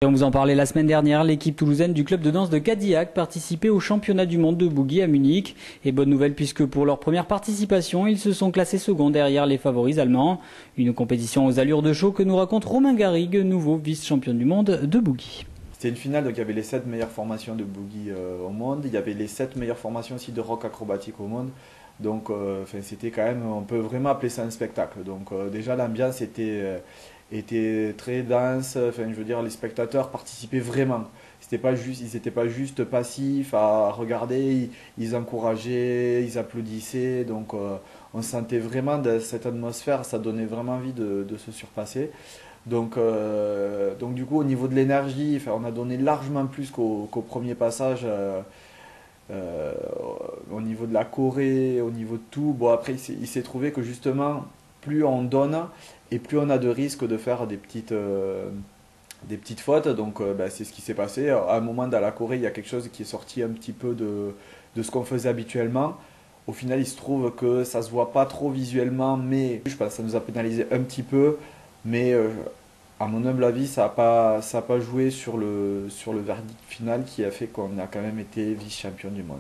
Et on vous en parlait la semaine dernière, l'équipe toulousaine du club de danse de Cadillac participait au championnat du monde de boogie à Munich. Et bonne nouvelle puisque pour leur première participation, ils se sont classés second derrière les favoris allemands. Une compétition aux allures de show que nous raconte Romain Garrigue, nouveau vice-champion du monde de boogie. C'était une finale, donc il y avait les 7 meilleures formations de boogie au monde, il y avait les 7 meilleures formations aussi de rock acrobatique au monde. Donc c'était quand même, on peut vraiment appeler ça un spectacle. Donc déjà l'ambiance était très dense, enfin je veux dire les spectateurs participaient vraiment. Ils n'étaient pas juste passifs à regarder, ils encourageaient, ils applaudissaient. Donc on sentait vraiment de cette atmosphère, ça donnait vraiment envie de se surpasser. Donc du coup au niveau de l'énergie, enfin, on a donné largement plus qu'au premier passage. Euh, Au niveau de la choré, au niveau de tout. Bon, après, il s'est trouvé que justement, plus on donne et plus on a de risques de faire des petites fautes. Donc, c'est ce qui s'est passé. À un moment, dans la choré, il y a quelque chose qui est sorti un petit peu de ce qu'on faisait habituellement. Au final, il se trouve que ça se voit pas trop visuellement, mais je pense que ça nous a pénalisé un petit peu. Mais à mon humble avis, ça a pas joué sur le verdict final qui a fait qu'on a quand même été vice-champion du monde.